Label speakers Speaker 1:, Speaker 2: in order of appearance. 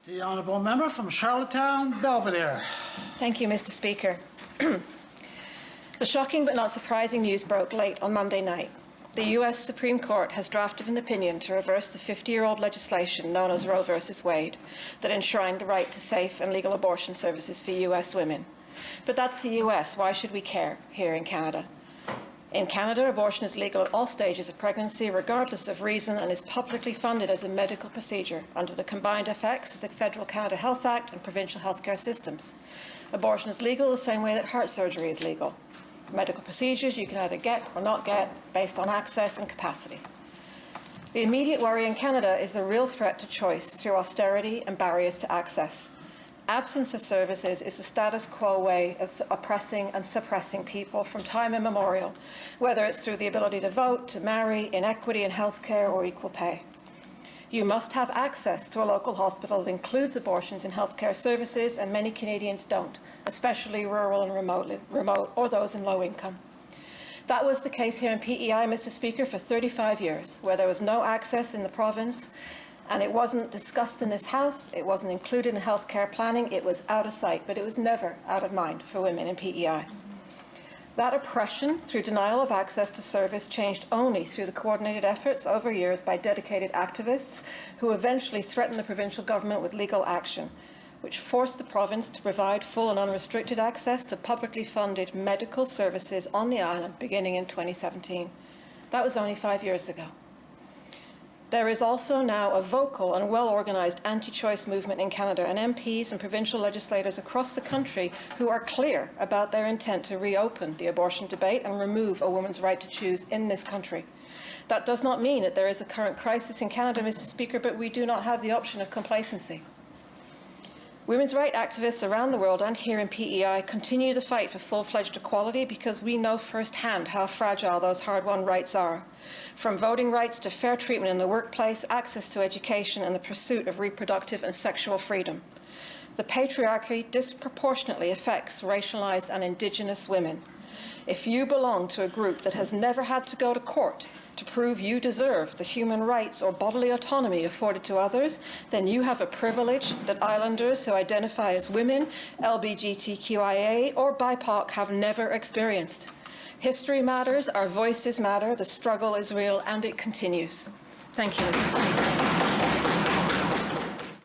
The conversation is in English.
Speaker 1: The Honourable Member from Charlottetown-Belvedere.
Speaker 2: Thank you, Mr. Speaker. The shocking but not surprising news broke late on Monday night. The US Supreme Court has drafted an opinion to reverse the 50-year-old legislation known as Roe v. Wade that enshrined the right to safe and legal abortion services for US women. But that's the US. Why should we care here in Canada? In Canada, abortion is legal at all stages of pregnancy, regardless of reason, and is publicly funded as a medical procedure under the combined effects of the Federal Canada Health Act and provincial healthcare systems. Abortion is legal the same way that heart surgery is legal. Medical procedures you can either get or not get based on access and capacity. The immediate worry in Canada is the real threat to choice through austerity and barriers to access. Absence of services is a status quo way of oppressing and suppressing people from time immemorial, whether it's through the ability to vote, to marry, inequity in healthcare or equal pay. You must have access to a local hospital that includes abortions in healthcare services, and many Canadians don't, especially rural and remote or those in low income. That was the case here in PEI, Mr. Speaker, for 35 years, where there was no access in the province, and it wasn't discussed in this House, it wasn't included in healthcare planning, it was out of sight, but it was never out of mind for women in PEI. That oppression through denial of access to service changed only through the coordinated efforts over years by dedicated activists who eventually threatened the provincial government with legal action, which forced the province to provide full and unrestricted access to publicly funded medical services on the island beginning in 2017. That was only 5 years ago. There is also now a vocal and well-organised anti-choice movement in Canada, and MPs and provincial legislators across the country who are clear about their intent to reopen the abortion debate and remove a woman's right to choose in this country. That does not mean that there is a current crisis in Canada, Mr. Speaker, but we do not have the option of complacency. Women's rights activists around the world and here in PEI continue to fight for full-fledged equality because we know firsthand how fragile those hard-won rights are. From voting rights to fair treatment in the workplace, access to education and the pursuit of reproductive and sexual freedom. The patriarchy disproportionately affects racialized and Indigenous women. If you belong to a group that has never had to go to court to prove you deserve the human rights or bodily autonomy afforded to others, then you have a privilege that islanders who identify as women, LGBTQIA or BIPOC have never experienced. History matters, our voices matter, the struggle is real, and it continues. Thank you, Mr. Speaker.